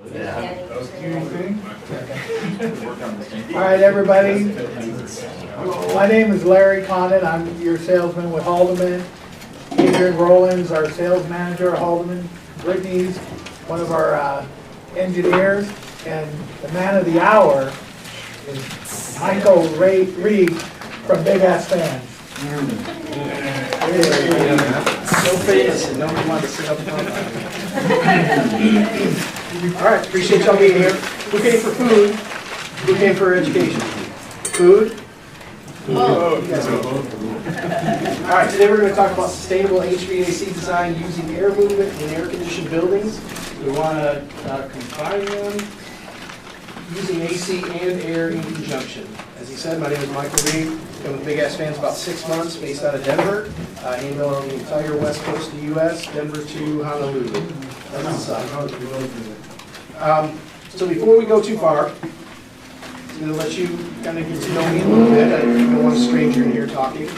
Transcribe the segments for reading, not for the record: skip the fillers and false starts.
All right, everybody. My name is Larry Condon. I'm your salesman with Haldeman. Adrian Rollins, our sales manager at Haldeman. Brittany's one of our engineers. And the man of the hour is Michael Reed from Big Ass Fans. So famous and nobody wanted to sit up front. All right, appreciate y'all being here. Who came for food? Who came for education? Food? Oh. You guys go. All right, today we're going to talk about sustainable HVAC design using air movement in air-conditioned buildings. We want to combine them using AC and air in conjunction. As he said, my name is Michael Reed. Been with Big Ass Fans about 6 months, based out of Denver. Handle on the entire west coast of the U.S., Denver to Honolulu. That's the side. So before we go too far, I'm going to let you kind of get to know me a little bit. I don't want a stranger in here talking.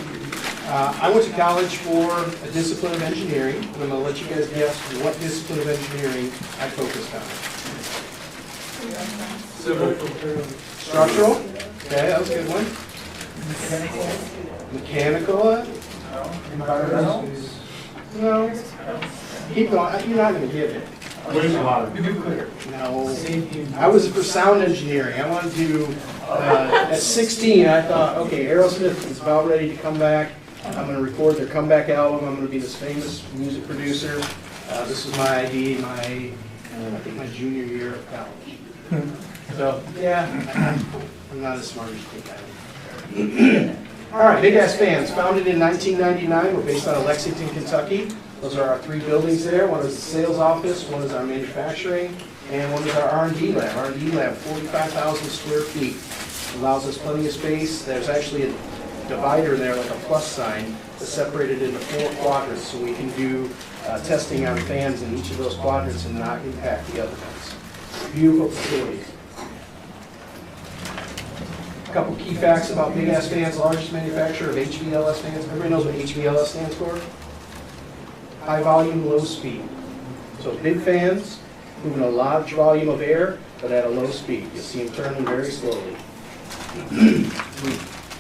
I went to college for a discipline of engineering, and I'm going to let you guys guess what discipline of engineering I focused on. Civil. Structural? Okay, that was a good one. Mechanical? Environmental? No. Keep going. You're not going to get it. Nuclear. No. I was for sound engineering. I wanted to, at 16, I thought, okay, Aerosmith is about ready to come back. I'm going to record their comeback album. I'm going to be this famous music producer. This was my idea, I think my junior year of college. So, yeah, I'm not as smart as you think I am. All right, Big Ass Fans, founded in 1999. We're based out of Lexington, Kentucky. Those are our 3 buildings there. One is the sales office, one is our manufacturing, and one is our R&D lab. R&D lab, 45,000 square feet. Allows us plenty of space. There's actually a divider there, like a plus sign, that's separated into 4 quadrants, so we can do testing on fans in each of those quadrants and not impact the other ones. Beautiful facilities. A couple key facts about Big Ass Fans, largest manufacturer of HVLS fans. Everybody knows what HVLS stands for? High volume, low speed. So big fans, moving a large volume of air, but at a low speed. You'll see them turning very slowly. We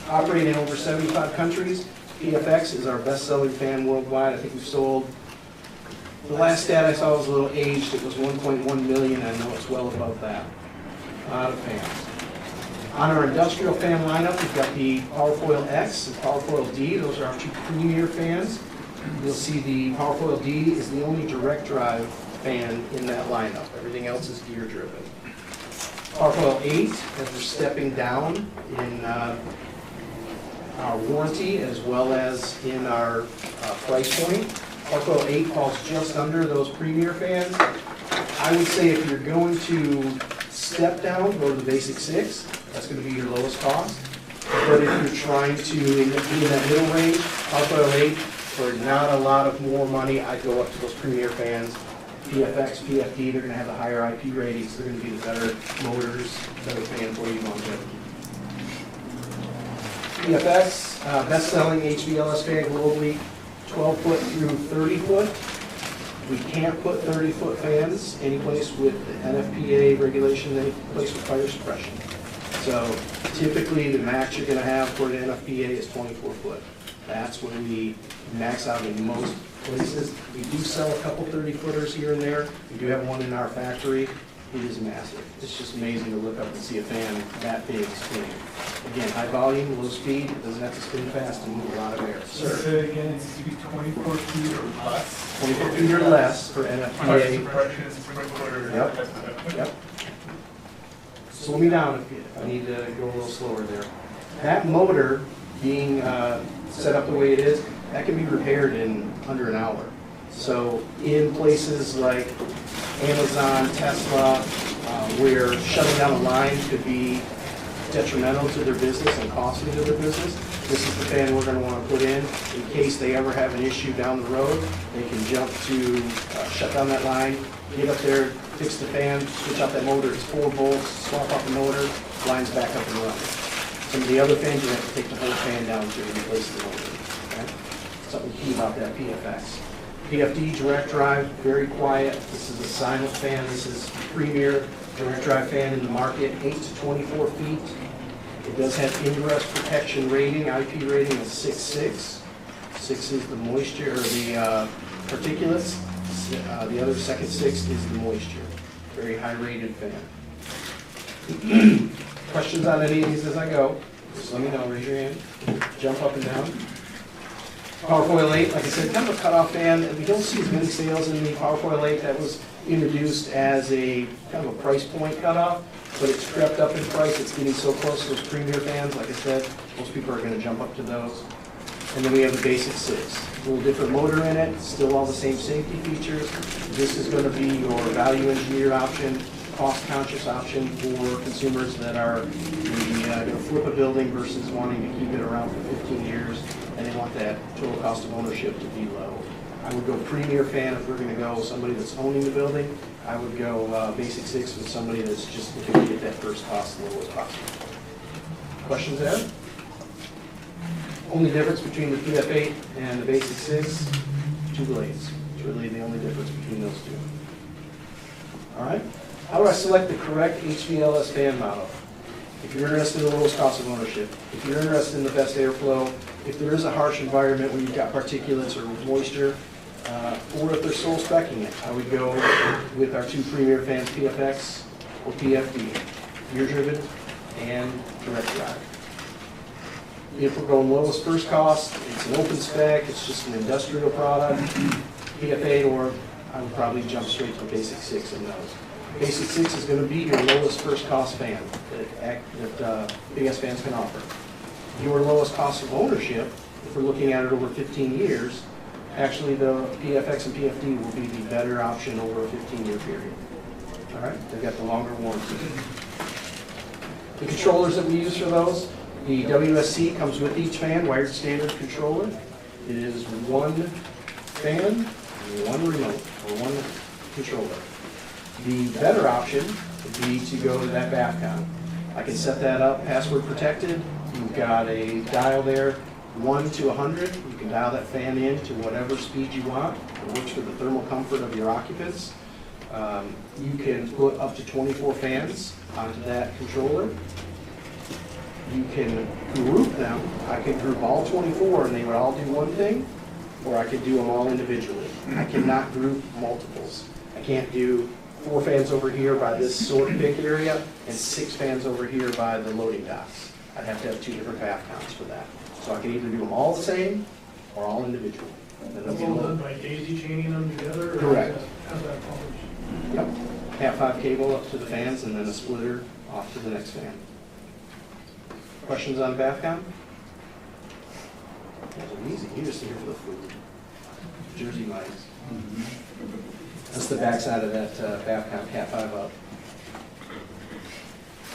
operate in over 75 countries. PFX is our best-selling fan worldwide. I think we've sold, the last stat I saw was a little aged. It was 1.1 million. I know it's well above that. A lot of fans. On our industrial fan lineup, we've got the Powerfoil X and Powerfoil D. Those are our 2 premier fans. You'll see the Powerfoil D is the only direct drive fan in that lineup. Everything else is gear driven. Powerfoil 8, as we're stepping down in our warranty as well as in our price point. Powerfoil 8 falls just under those premier fans. I would say if you're going to step down, go to the basic 6. That's going to be your lowest cost. But if you're trying to be in that middle range, Powerfoil 8, for not a lot of more money, I'd go up to those premier fans. PFX, PFD, they're going to have the higher IP ratings. They're going to be the better motors, better fan for you longevity. PFX, best-selling HVLS fan globally, 12 foot through 30 foot. We can't put 30-foot fans anyplace with the NFPA regulation, any place with fire suppression. So typically the max you're going to have for the NFPA is 24 foot. That's when we max out in most places. We do sell a couple 30-footers here and there. We do have one in our factory. It is massive. It's just amazing to look up and see a fan that big spinning. Again, high volume, low speed. It doesn't have to spin fast and move a lot of air. Sir? Say again, it's to be 24 feet or less. 24 feet or less for Fire NFPA. suppression, sprinkler. Yep. Slow me down if I need to go a little slower there. That motor being set up the way it is, that can be repaired in under an hour. So in places like Amazon, Tesla, where shutting down a line could be detrimental to their business and costly to their business, this is the fan we're going to want to put in case they ever have an issue down the road. They can jump to shut down that line, get up there, fix the fan, switch out that motor. It's 4 volts, swap out the motor, line's back up and running. Some of the other fans, you have to take the whole fan down to replace the motor. Okay? Something key about that PFX. PFD direct drive, very quiet. This is a silent fan. This is premier direct drive fan in the market, 8 to 24 feet. It does have ingress protection rating, IP rating of 6.6. 6 is the moisture, or the particulates. The other second 6 is the moisture. Very high rated fan. Questions on any of these as I go? Just let me know, raise your hand. Jump up and down. Powerfoil 8, like I said, kind of a cutoff fan. We don't see as many sales in the Powerfoil 8. That was introduced as a kind of a price point cutoff, but it's crept up in price. It's getting so close to those premier fans. Like I said, most people are going to jump up to those. And then we have the basic 6. A little different motor in it, still all the same safety features. This is going to be your value engineer option, cost-conscious option for consumers that are maybe going to flip a building versus wanting to keep it around for 15 years, and they want that total cost of ownership to be low. I would go premier fan if we're going to go somebody that's owning the building. I would go basic 6 with somebody that's just looking to get that first cost low as possible. Questions there? Only difference between the PF8 and the basic 6, 2 blades. It's really the only difference between those two. All right. How do I select the correct HVLS fan model? If you're interested in the lowest cost of ownership, if you're interested in the best airflow, if there is a harsh environment where you've got particulates or moisture, or if they're sole speccing it, I would go with our 2 premier fans, PFX or PFD, gear driven and direct drive. If we're going lowest first cost, it's an open spec, it's just an industrial product, PF8, or I would probably jump straight to basic 6 in those. Basic 6 is going to be your lowest first cost fan that Big S Fans can offer. Your lowest cost of ownership, if we're looking at it over 15 years, actually the PFX and PFD will be the better option over a 15-year period. All right, they've got the longer warranty. The controllers that we use for those, the WSC comes with each fan, wired standard controller. It is 1 fan, 1 remote, or 1 controller. The better option would be to go to that BAFCON. I can set that up password protected. You've got a dial there, 1 to 100. You can dial that fan in to whatever speed you want. It works for the thermal comfort of your occupants. You can put up to 24 fans onto that controller. You can group them. I can group all 24 and they would all do one thing, or I could do them all individually. I cannot group multiples. I can't do 4 fans over here by this sort pick area and 6 fans over here by the loading docks. I'd have to have 2 different BAFCONs for that. So I can either do them all the same or all individual. That's all done by daisy chaining them together? Or Correct. how's that published? Yep. Cat5 cable up to the fans and then a splitter off to the next fan. Questions on BAFCON? That's easy. You're just here for the food. Jersey Mike's. That's the backside of that BAFCON Cat5 up.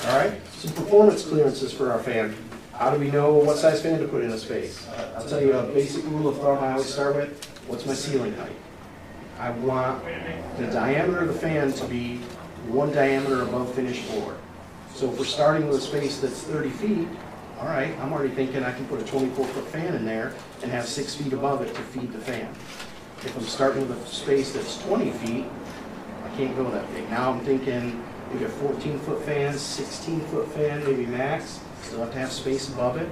All right, some performance clearances for our fan. How do we know what size fan to put in a space? I'll tell you a basic rule of thumb I always start with. What's my ceiling height? I want the diameter of the fan to be 1 diameter above finished floor. So if we're starting with a space that's 30 feet, all right, I'm already thinking I can put a 24-foot fan in there and have 6 feet above it to feed the fan. If I'm starting with a space that's 20 feet, I can't go that big. Now I'm thinking we got 14-foot fans, 16-foot fan, maybe max. Still have to have space above it.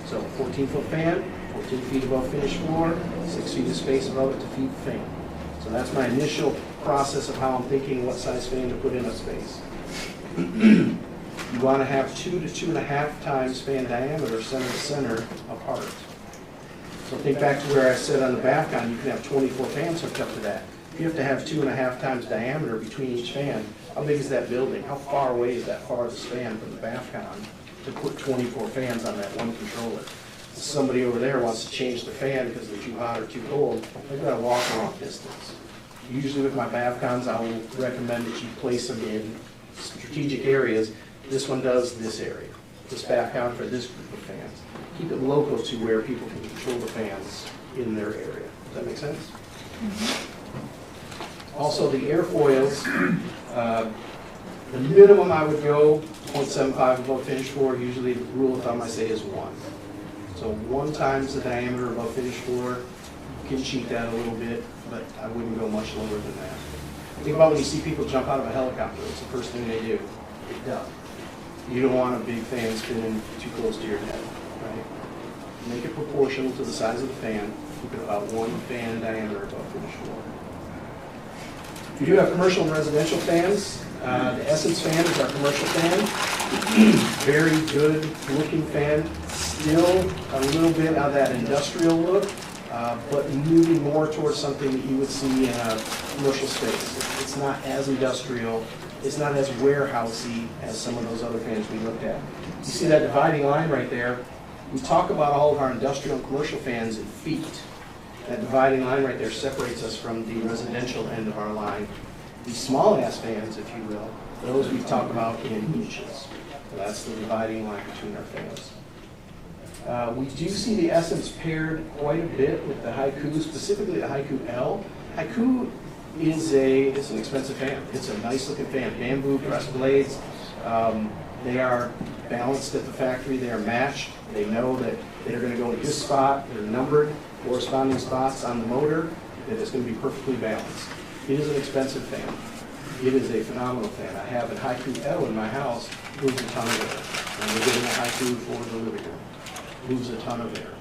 So 14-foot fan, 14 feet above finished floor, 6 feet of space above it to feed the fan. So that's my initial process of how I'm thinking what size fan to put in a space. You want to have 2 to 2.5 times fan diameter center to center apart. So think back to where I said on the BAFCON, you can have 24 fans hooked up to that. You have to have 2.5 times diameter between each fan. How big is that building? How far away is that farthest fan from the BAFCON to put 24 fans on that one controller? If somebody over there wants to change the fan because they're too hot or too cold, they've got to walk a long distance. Usually with my BAFCONs, I will recommend that you place them in strategic areas. This one does this area. This BAFCON for this group of fans. Keep it local to where people can control the fans in their area. Does that make sense? Mm-hmm. Also, the airfoils, the minimum I would go 0.75 above finished floor. Usually the rule of thumb I say is 1. So 1 times the diameter above finished floor. You can cheat that a little bit, but I wouldn't go much lower than that. Think about when you see people jump out of a helicopter, it's the first thing they do, get duck. You don't want a big fan spinning too close to your head, right? Make it proportional to the size of the fan, keep it about 1 fan diameter above finished floor. We do have commercial and residential fans. The Essence fan is our commercial fan. Very good looking fan, still a little bit of that industrial look, but moving more towards something that you would see in a commercial space. It's not as industrial, it's not as warehousey as some of those other fans we looked at. You see that dividing line right there? We talk about all of our industrial and commercial fans in feet. That dividing line right there separates us from the residential end of our line. These small ass fans, if you will, those we talk about in inches. So that's the dividing line between our fans. We do see the Essence paired quite a bit with the Haiku, specifically the Haiku L. Haiku it's an expensive fan. It's a nice looking fan. Bamboo pressed blades. They are balanced at the factory. They are matched. They know that they're going to go in this spot. They're numbered, corresponding spots on the motor, that it's going to be perfectly balanced. It is an expensive fan. It is a phenomenal fan. I have a Haiku L in my house, moves a ton of air. And we're getting a Haiku for the living room. Moves a ton of air.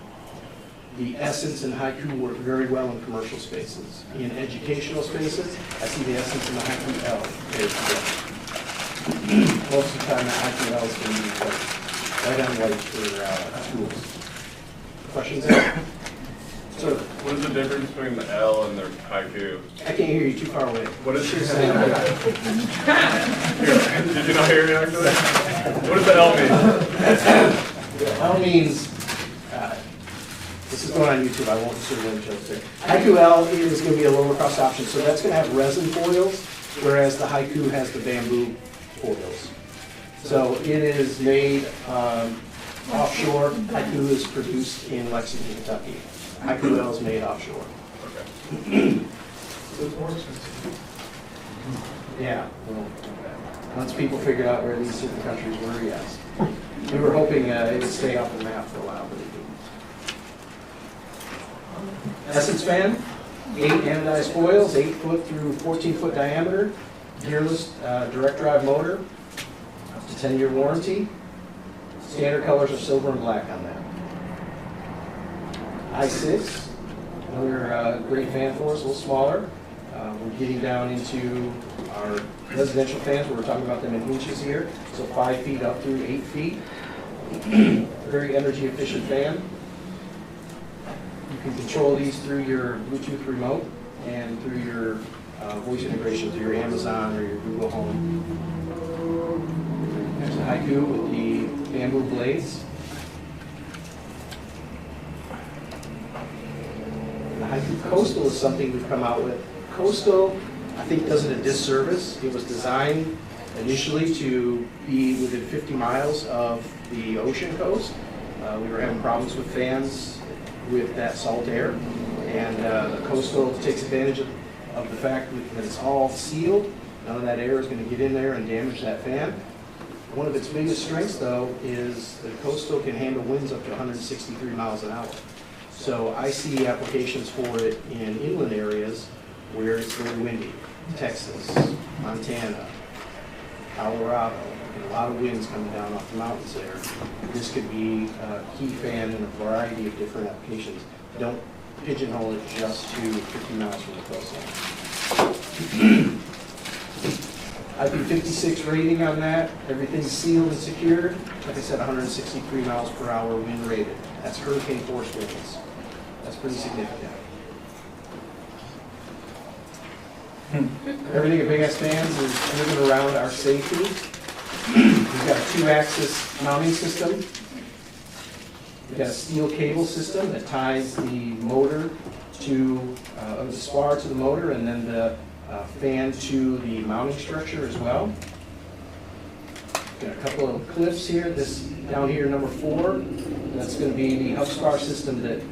The Essence and Haiku work very well in commercial spaces. In educational spaces, I see the Essence and the Haiku L paired together. Most of the time, the Haiku L is going to be right on white for tools. Questions there? So, what is the difference between the L and the Haiku? I can't hear you, too far away. What is your Did you not hear me actually? What does the L mean? The L means, this is going on YouTube, I won't insert any jokes there. Haiku L is going to be a lower cost option, so that's going to have resin foils, whereas the Haiku has the bamboo foils. So it is made offshore. Haiku is produced in Lexington, Kentucky. Haiku L is made offshore. Okay. So it's more expensive. Yeah. Well, once people figured out where these certain countries were, yes. We were hoping it would stay off the map for a while, but it didn't. Essence fan, 8 anodized foils, 8 foot through 14 foot diameter, gearless direct drive motor, up to 10-year warranty. Standard colors are silver and black on that. I6, another great fan for us, a little smaller. We're getting down into our residential fans, where we're talking about them in inches here, so 5 feet up through 8 feet. Very energy efficient fan. You can control these through your Bluetooth remote and through your voice integration through your Amazon or your Google Home. There's the Haiku with the bamboo blades. The Haiku Coastal is something we've come out with. Coastal, I think, does it a disservice. It was designed initially to be within 50 miles of the ocean coast. We were having problems with fans with that salt air, and the Coastal takes advantage of the fact that it's all sealed. None of that air is going to get in there and damage that fan. One of its biggest strengths, though, is the Coastal can handle winds up to 163 miles an hour. So I see applications for it in inland areas where it's very windy. Texas, Montana, Colorado, and a lot of winds coming down off the mountains there. This could be a key fan in a variety of different applications. Don't pigeonhole it just to 50 miles from the coastline. IP56 rating on that. Everything's sealed and secured. Like I said, 163 miles per hour wind rated. That's hurricane force winds. That's pretty significant. Everything at Big Ass Fans is driven around our safety. We've got a 2-axis mounting system. We've got a steel cable system that ties the motor to, the spar to the motor, and then the fan to the mounting structure as well. Got a couple of clips here. This down here, number 4, that's going to be the hub spar system that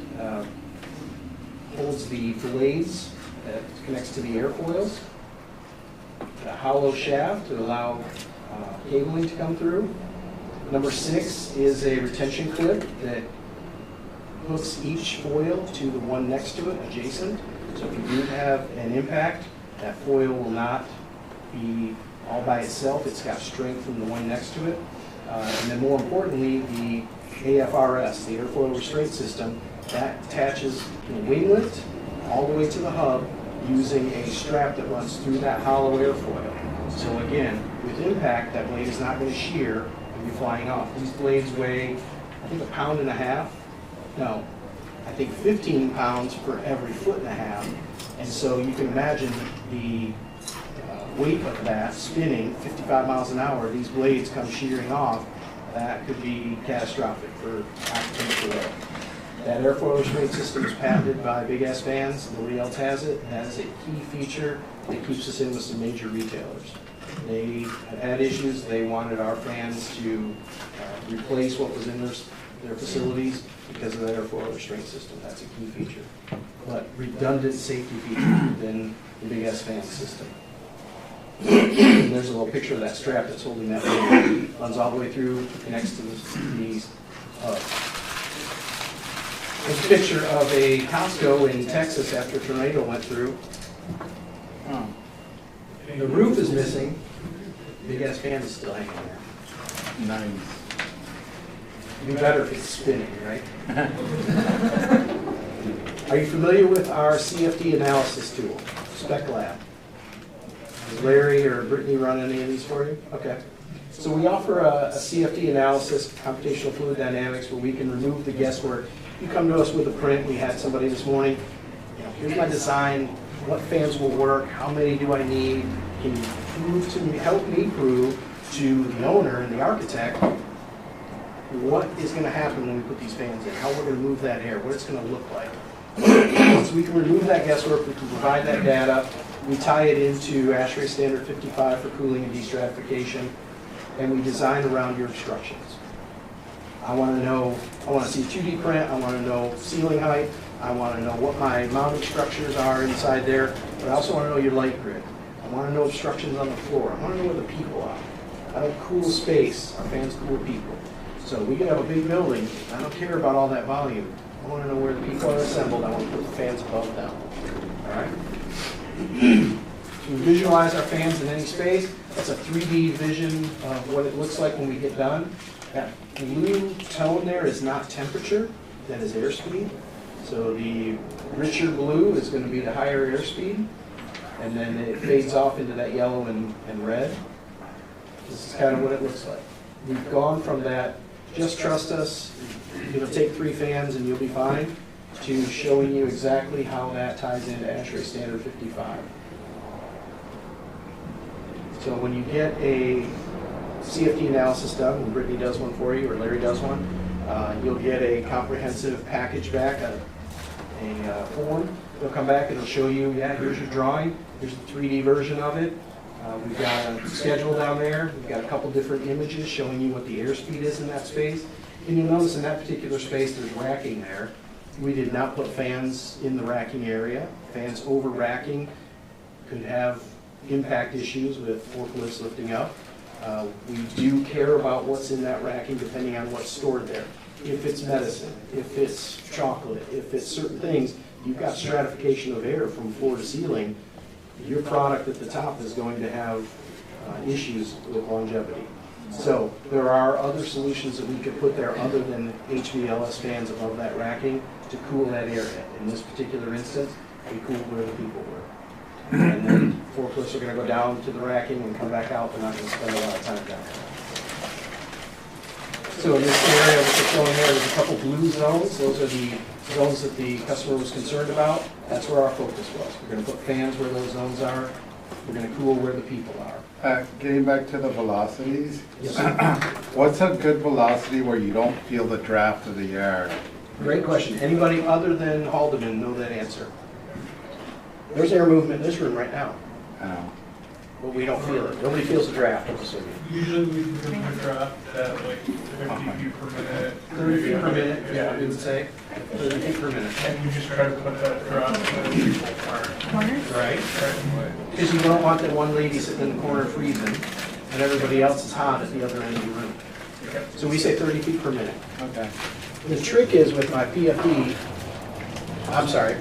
holds the blades that connects to the airfoils. A hollow shaft to allow cabling to come through. Number 6 is a retention clip that hooks each foil to the one next to it, adjacent. So if you do have an impact, that foil will not be all by itself. It's got strength from the one next to it. And then more importantly, the AFRS, the airfoil restraint system, that attaches the winglet all the way to the hub using a strap that runs through that hollow airfoil. So again, with impact, that blade is not going to shear and be flying off. These blades weigh, I think, 1.5 pounds. No, I think 15 pounds for every 1.5 feet. And so you can imagine the weight of that spinning 55 miles an hour, these blades come shearing off, that could be catastrophic for occupants below. That airfoil restraint system is patented by Big Ass Fans. Nobody else has it. That is a key feature that keeps us in with some major retailers. They have had issues. They wanted our fans to replace what was in their facilities because of that airfoil restraint system. That's a key feature. But redundant safety feature within the Big Ass Fans system. There's a little picture of that strap that's holding that blade. Runs all the way through, connects to these hubs. There's a picture of a Costco in Texas after a tornado went through. The roof is missing. Big ass fan is still hanging there. Nice. It'd be better if it's spinning, right? Are you familiar with our CFD analysis tool, Spec Lab? Does Larry or Brittany run any of these for you? Okay. So we offer a CFD analysis, computational fluid dynamics, where we can remove the guesswork. You come to us with a print. We had somebody this morning, here's my design, what fans will work, how many do I need? Can you prove to me, help me prove to the owner and the architect what is going to happen when we put these fans in, how we're going to move that air, what it's going to look like. So we can remove that guesswork, we can provide that data, we tie it into ASHRAE Standard 55 for cooling and destratification, and we design around your instructions. I want to see a 2D print, I want to know ceiling height, I want to know what my mounting structures are inside there, but I also want to know your light grid. I want to know obstructions on the floor, I want to know where the people are. I don't cool space, our fans cool people. So we can have a big building, I don't care about all that volume. I want to know where the people are assembled, I want to put the fans above them. All right? To visualize our fans in any space, that's a 3D vision of what it looks like when we get done. That blue tone there is not temperature, that is airspeed. So the richer blue is going to be the higher airspeed, and then it fades off into that yellow and red. This is kind of what it looks like. We've gone from that, just trust us, take 3 fans and you'll be fine, to showing you exactly how that ties into ASHRAE Standard 55. So when you get a CFD analysis done, when Brittany does one for you or Larry does one, you'll get a comprehensive package back, a form. They'll come back and it'll show you, yeah, here's your drawing, here's the 3D version of it. We've got a schedule down there. We've got a couple different images showing you what the airspeed is in that space. And you'll notice in that particular space there's racking there. We did not put fans in the racking area. Fans over racking could have impact issues with forklifts lifting up. We do care about what's in that racking depending on what's stored there. If it's medicine, if it's chocolate, if it's certain things, you've got stratification of air from floor to ceiling. Your product at the top is going to have issues with longevity. So there are other solutions that we could put there other than HVLS fans above that racking to cool that area. In this particular instance, we cooled where the people were. And then forklifts are going to go down to the racking and come back out. They're not going to spend a lot of time down there. So in this area, what we're showing there, there's a couple blue zones. Those are the zones that the customer was concerned about. That's where our focus was. We're going to put fans where those zones are. We're going to cool where the people are. Getting back to the velocities, Yes, sir. what's a good velocity where you don't feel the draft of the air? Great question. Anybody other than Haldeman know that answer? There's air movement in this room right now, but we don't feel it. Nobody feels the draft, I'm assuming. Usually we do a draft at like 50 feet per minute. 30 feet per minute, yeah, we would say. 30 feet per minute. And you just try to put that draft in the people corner. Right? Right. Because you don't want that one lady sitting in the corner freezing and everybody else is hot at the other end of the room. So we say 30 feet per minute. Okay. The trick is with my PFD, I'm sorry,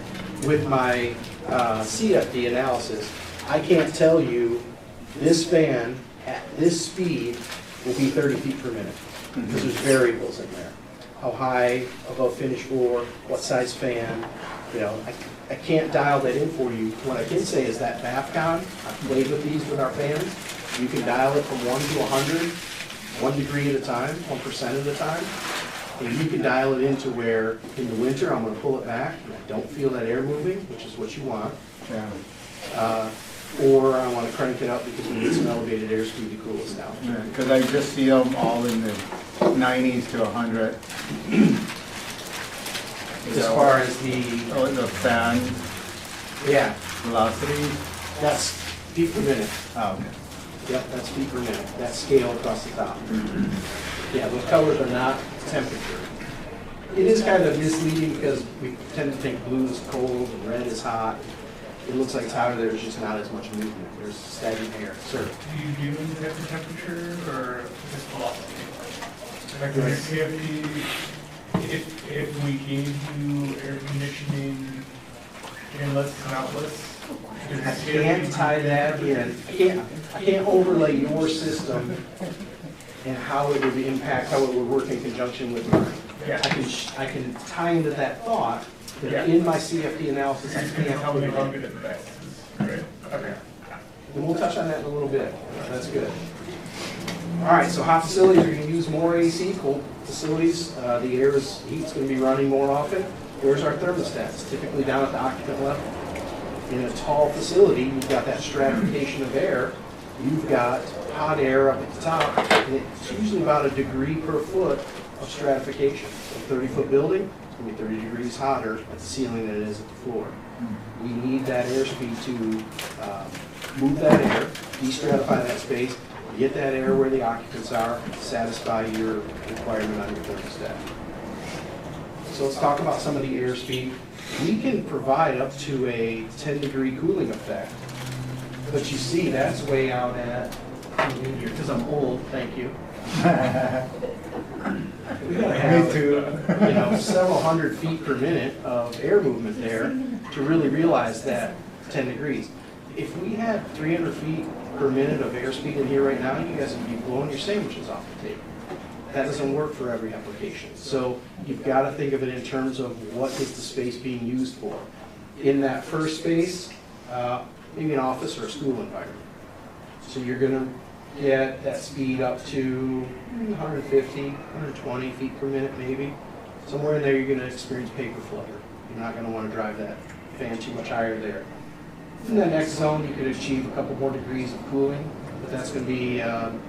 with my CFD analysis, I can't tell you this fan at this speed will be 30 feet per minute, because there's variables in there. How high above finished floor, what size fan, you know, I can't dial that in for you. What I can say is that BAFCON, I've played with these with our fans, you can dial it from 1 to 100, 1 degree at a time, 1% at a time. And you can dial it into where, in the winter, I'm gonna pull it back, and I don't feel that air moving, which is what you want. Yeah. Or I wanna crank it up because we need some elevated airspeed to cool us down. Because I just see them all in the 90s to 100. As far as the, Oh, the fan yeah, velocity. that's feet per minute. Oh, okay. Yep, that's feet per minute, that scale across the top. Yeah, those colors are not temperature. It is kind of misleading because we tend to think blue is cold and red is hot. It looks like it's hotter, there's just not as much movement, there's stagnant air. Sir? Do you use it for temperature or just velocity? Like Right. if we gave you air conditioning inlets and outlets, does I the can't CFD tie that in. I can't overlay your system and how it would impact, how it would work in conjunction with mine. Yeah. I can tie into that thought, but Yeah. in my CFD analysis, I Can you can't tell put me it how in. good it is? Great, okay. And we'll touch on that in a little bit. That's good. All right, so hot facilities, you're gonna use more AC. Cold facilities, the heat's gonna be running more often. Where's our thermostats? Typically down at the occupant level. In a tall facility, you've got that stratification of air. You've got hot air up at the top, and it's usually about a degree per foot of stratification. A 30-foot building, it's gonna be 30 degrees hotter at the ceiling than it is at the floor. We need that airspeed to move that air, de-stratify that space, get that air where the occupants are, satisfy your requirement on your thermostat. So let's talk about some of the airspeed. We can provide up to a 10-degree cooling effect, but you see that's way out at, because I'm old, thank you. We gotta have, Me too. you know, several hundred feet per minute of air movement there to really realize that 10 degrees. If we had 300 feet per minute of airspeed in here right now, you guys would be blowing your sandwiches off the table. That doesn't work for every application. So you've got to think of it in terms of what is the space being used for. In that first space, maybe an office or a school environment. So you're going to get that speed up to 150, 120 feet per minute maybe. Somewhere in there you're going to experience paper flutter. You're not going to want to drive that fan too much higher there. In the next zone, you could achieve a couple more degrees of cooling, but that's going to be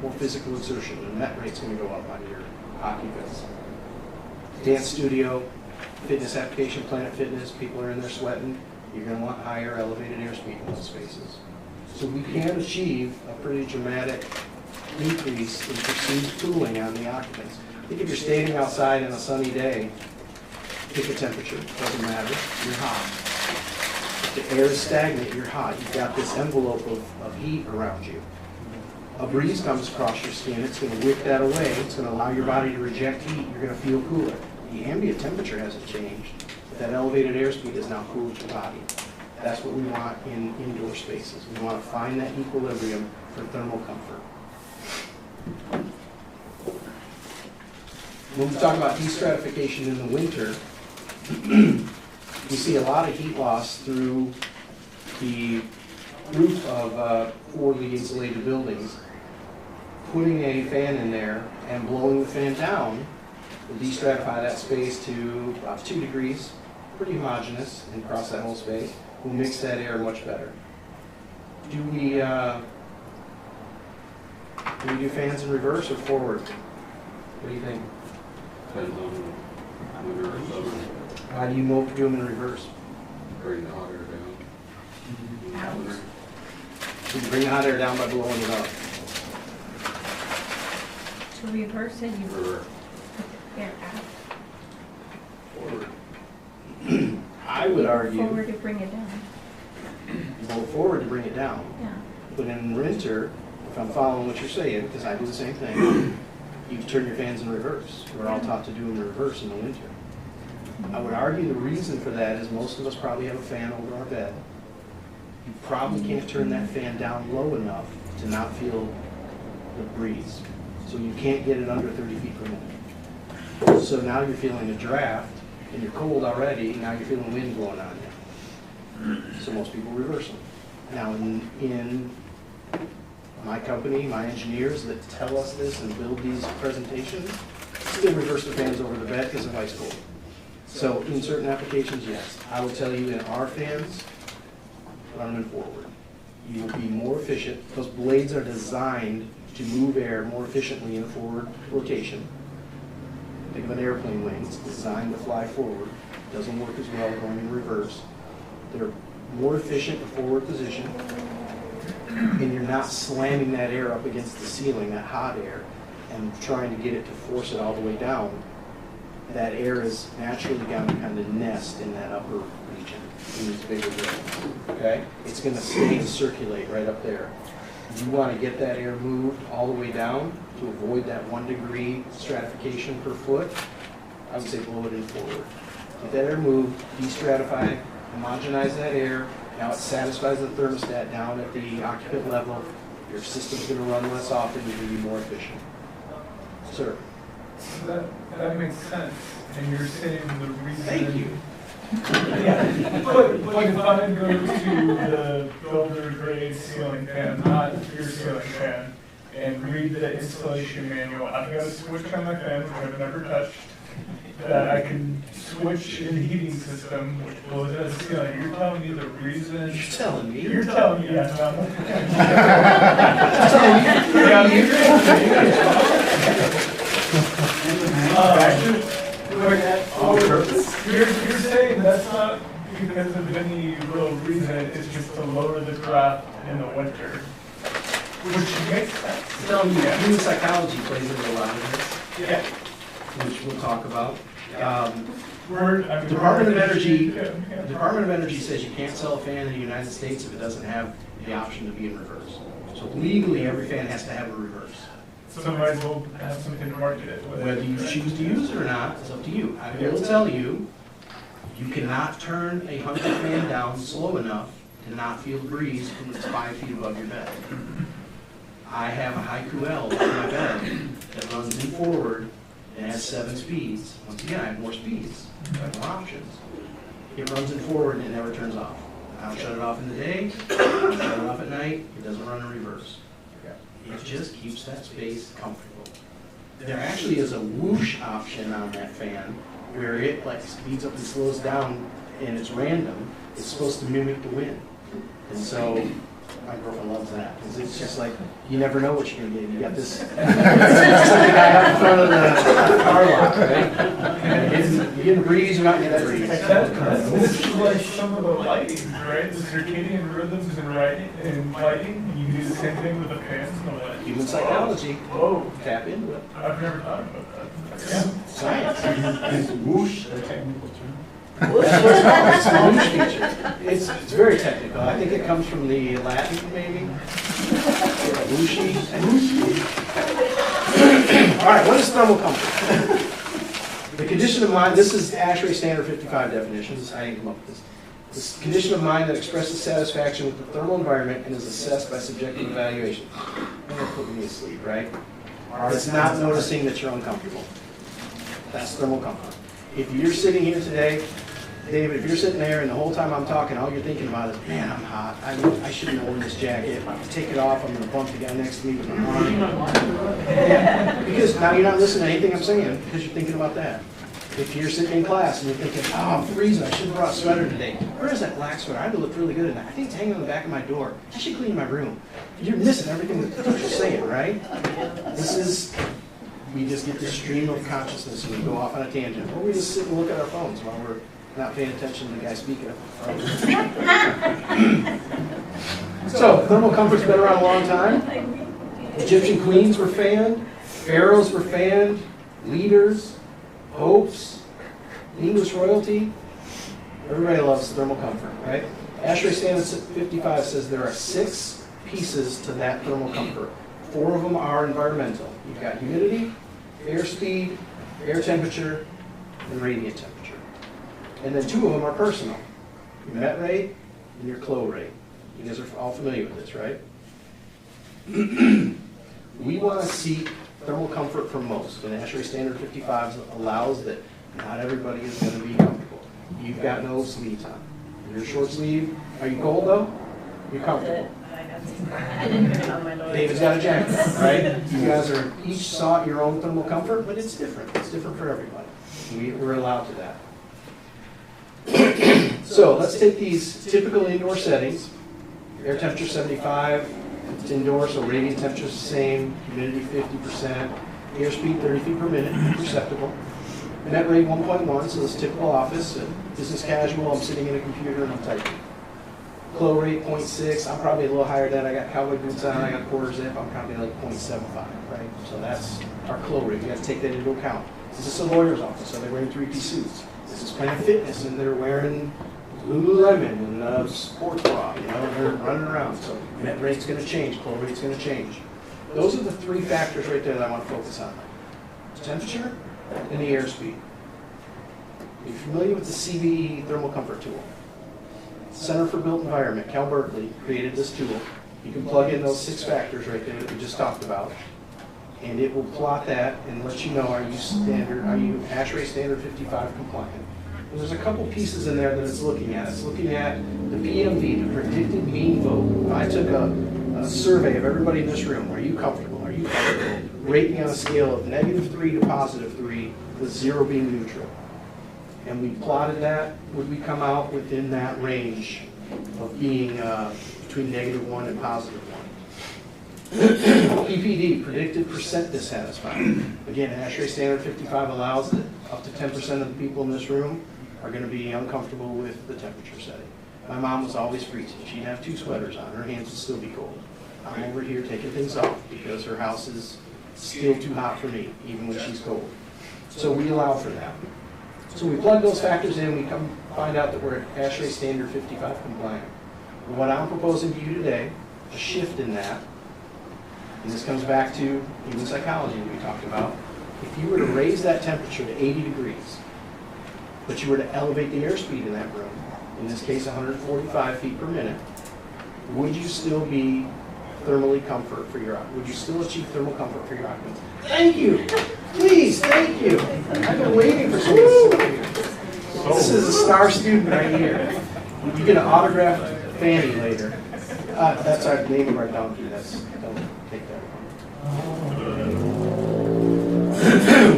more physical exertion. The net rate's going to go up on your occupants. Dance studio, fitness application, Planet Fitness, people are in there sweating. You're going to want higher elevated airspeed in those spaces. So we can achieve a pretty dramatic increase in perceived cooling on the occupants. I think if you're standing outside on a sunny day, pick a temperature, doesn't matter, you're hot. If the air is stagnant, you're hot. You've got this envelope of heat around you. A breeze comes across your skin, it's going to wick that away, it's going to allow your body to reject heat, you're going to feel cooler. The ambient temperature hasn't changed, but that elevated airspeed has now cooled your body. That's what we want in indoor spaces. We want to find that equilibrium for thermal comfort. When we talk about destratification in the winter, we see a lot of heat loss through the roof of poorly insulated buildings. Putting a fan in there and blowing the fan down will destratify that space to about 2 degrees, pretty homogeneous, and across that whole space. We'll mix that air much better. Do we do fans in reverse or forward? What do you think? Depends on winter or summer, How do you do them in reverse? bring the hot air down. Winter, So you bring the hot air down by blowing it up. To reverse it, you or put the air out. Forward. I would argue, Forward to bring it down, blow forward to bring it down. yeah. But in winter, if I'm following what you're saying, because I do the same thing, You can turn your fans in reverse. We're all taught to do them in reverse in the winter. I would argue the reason for that is most of us probably have a fan over our bed. You probably can't turn that fan down low enough to not feel the breeze. So you can't get it under 30 feet per minute. So now you're feeling a draft, and you're cold already, now you're feeling wind blowing on you. So most people reverse them. Now in my company, my engineers that tell us this and build these presentations, still reverse the fans over the bed because of ice cold. So in certain applications, yes. I will tell you in our fans, run them forward. You will be more efficient. Those blades are designed to move air more efficiently in a forward rotation. Think of an airplane wing. It's designed to fly forward. Doesn't work as well going in reverse. They're more efficient in forward position, and you're not slamming that air up against the ceiling, that hot air, and trying to get it to force it all the way down. That air is naturally going to kind of nest in that upper region in these bigger buildings. Okay? It's going to stay and circulate right up there. You want to get that air moved all the way down to avoid that 1 degree stratification per foot. I would say blow it in forward. Get that air moved, destratify, homogenize that air. Now it satisfies the thermostat down at the occupant level. Your system's going to run less often. You're going to be more efficient. Sir. That makes sense, and you're saying the reason. Thank you. Yeah, but if I go to the builder grade ceiling fan, not your ceiling fan, and read the installation manual, I've got a switch on my fan, which I've never touched, that I can switch in the heating system, which blows out the ceiling. You're telling me the reason. You're telling me. You're telling me, yeah, you're saying that's not because of any real reason, it's just to lower the draft in the winter, which makes sense. No, human psychology plays into a lot of this, Yeah. which we'll talk about. Department Department of Energy says you can't sell a fan in the United States if it doesn't have the option to be in reverse. So legally, every fan has to have a reverse. So might as well have something to market it with. Whether you choose to use it or not, it's up to you. I will tell you, you cannot turn a 100 fan down slow enough to not feel the breeze when it's 5 feet above your bed. I have a Haiku L on my bed that runs in forward and has 7 speeds. Once again, I have more speeds, I have more options. It runs in forward and it never turns off. I'll shut it off in the day, I'll shut it off at night, it doesn't run in reverse. It just keeps that space comfortable. There actually is a whoosh option on that fan where it like speeds up and slows down and it's random. It's supposed to mimic the wind. And so my girlfriend loves that because it's just like, you never know what you're going to get. You got this it's just like the guy out in front of the car lot, right? You're getting breeze, you're not getting that breeze. This is like some of the lighting, right? The circadian rhythms and lighting. You can do the same thing with the fans and the lighting. Human psychology. Whoa, Tap into it. I've never thought about that. Science. Is whoosh a technical term? That's what it's called. It's the whoosh feature. It's very technical. I think it comes from the Latin, maybe. Whooshy. All right, what is thermal comfort? The condition of mind, this is ASHRAE Standard 55 definitions. I didn't come up with this. This condition of mind that expresses satisfaction with the thermal environment and is assessed by subjective evaluation. That'll put me asleep, right? It's not noticing that you're uncomfortable. That's thermal comfort. If you're sitting here today, David, if you're sitting there and the whole time I'm talking, all you're thinking about is, man, I'm hot. I shouldn't have worn this jacket. If I take it off, I'm going to bump the guy next to me with my arm. Yeah, because now you're not listening to anything I'm saying because you're thinking about that. If you're sitting in class and you're thinking, oh, I'm freezing, I should have brought a sweater today. Where is that black sweater? I would look really good in that. I think it's hanging on the back of my door. I should clean my room. You're missing everything that the teacher's saying, right? This is, we just get this stream of consciousness and we go off on a tangent. Or we just sit and look at our phones while we're not paying attention to the guy speaking. So, thermal comfort's been around a long time. Egyptian queens were fanned. Pharaohs were fanned. Leaders. Popes, English royalty, everybody loves thermal comfort, right? ASHRAE Standard 55 says there are 6 pieces to that thermal comfort. 4 of them are environmental. You've got humidity, airspeed, air temperature, and radiant temperature. And then 2 of them are personal. Your met rate and your flow rate. You guys are all familiar with this, right? We want to seek thermal comfort from most, and ASHRAE Standard 55 allows that not everybody is going to be comfortable. You've got no sleeves on. You're short sleeve. Are you cold though? You're comfortable. I didn't put it on my lower. David's got a jacket, right? You guys are each sought your own thermal comfort, but it's different. It's different for everybody. We're allowed to that. So let's take these typical indoor settings. Air temperature 75, it's indoor, so radiant temperature is the same, humidity 50%, airspeed 30 feet per minute, perceptible. Net rate 1.1, so this typical office, business casual, I'm sitting in a computer and I'm typing. Flow rate 0.6, I'm probably a little higher than that. I got cowboy boots on, I got quarter zip, I'm probably like 0.75, right? So that's our flow rate, we got to take that into account. This is a lawyer's office, so they're wearing 3-piece suits. This is Planet Fitness, and they're wearing Lululemon and a sports bra, you know, they're running around. So net rate's going to change, flow rate's going to change. Those are the 3 factors right there that I want to focus on. Temperature and the airspeed. Are you familiar with the CBE thermal comfort tool? Center for Built Environment, Cal Berkeley, created this tool. You can plug in those 6 factors right there that we just talked about, and it will plot that and let you know, are you ASHRAE Standard 55 compliant? And there's a couple pieces in there that it's looking at. It's looking at the PMV, the predicted mean vote. I took a survey of everybody in this room. Are you comfortable? Are you comfortable? Rating on a scale of -3 to +3, with 0 being neutral. And we plotted that. Would we come out within that range of being between -1 and +1? PPD, predicted percent dissatisfied. Again, ASHRAE Standard 55 allows that up to 10% of the people in this room are going to be uncomfortable with the temperature setting. My mom was always freezing. She'd have 2 sweaters on. Her hands would still be cold. I'm over here taking things off because her house is still too hot for me, even when she's cold. So we allow for that. So we plug those factors in, we come find out that we're ASHRAE Standard 55 compliant. What I'm proposing to you today, a shift in that, and this comes back to human psychology that we talked about. If you were to raise that temperature to 80 degrees, but you were to elevate the airspeed in that room, in this case 145 feet per minute, would you still be thermally comfort for your occupants? Would you still achieve thermal comfort for your occupants? Thank you! Please, thank you! I've been waiting for someone to sit here. This is a star student right here. You get an autographed fanny later. That's our name of our donkey. Don't take that.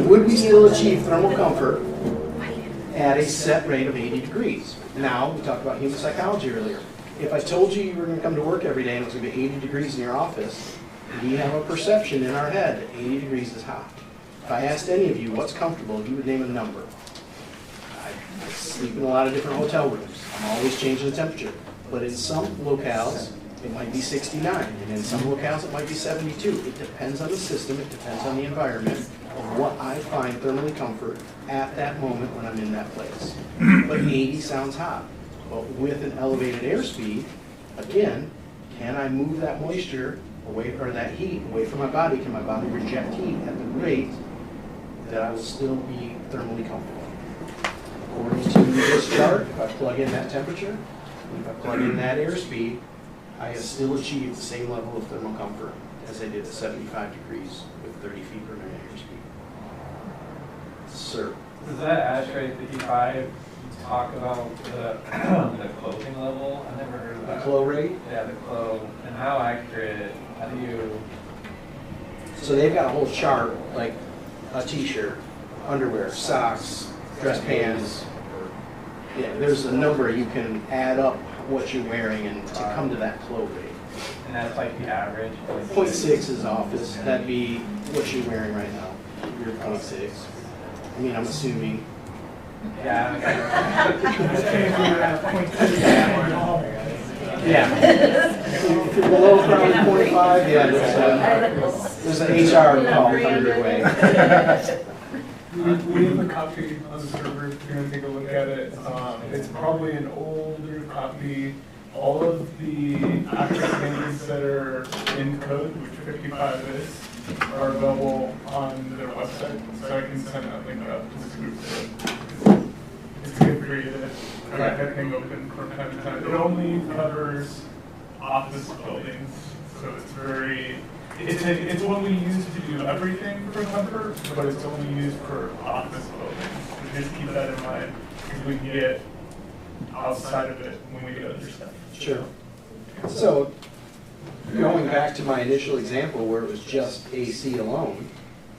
Would we still achieve thermal comfort at a set rate of 80 degrees? Now, we talked about human psychology earlier. If I told you you were going to come to work every day and it was going to be 80 degrees in your office, we have a perception in our head that 80 degrees is hot. If I asked any of you what's comfortable, you would name a number. I sleep in a lot of different hotel rooms. I'm always changing the temperature. But in some locales, it might be 69, and in some locales it might be 72. It depends on the system, it depends on the environment of what I find thermally comfort at that moment when I'm in that place. But 80 sounds hot. But with an elevated airspeed, again, can I move that moisture away, or that heat away from my body? Can my body reject heat at the rate that I will still be thermally comfortable? According to this chart, if I plug in that temperature, if I plug in that airspeed, I have still achieved the same level of thermal comfort as I did at 75 degrees with 30 feet per minute airspeed. Sir. Does that ASHRAE 55 talk about the clothing level? I never heard of that. The flow rate? Yeah, the flow. And how accurate, how do you... So they've got a whole chart, like a t-shirt, underwear, socks, dress pants. Yeah, there's a number you can add up what you're wearing and to come to that flow rate. And that's like the average? 0.6 is office. That'd be what you're wearing right now. You're 0.6. I mean, I'm assuming. Yeah. Yeah. If you're below probably 0.5, yeah, there's an HR call coming your way. We have a copy on the server if you're going to take a look at it. It's probably an older copy. All of the active standards that are in code, which 55 is, are available on their website, so I can send that link up to the group. So it's good for you to have that thing open from time to time. It only covers office buildings, so it's very, it's what we use to do everything for comfort, but it's only used for office buildings. So just keep that in mind, because we can get outside of it when we get other stuff. Sure. So, going back to my initial example where it was just AC alone,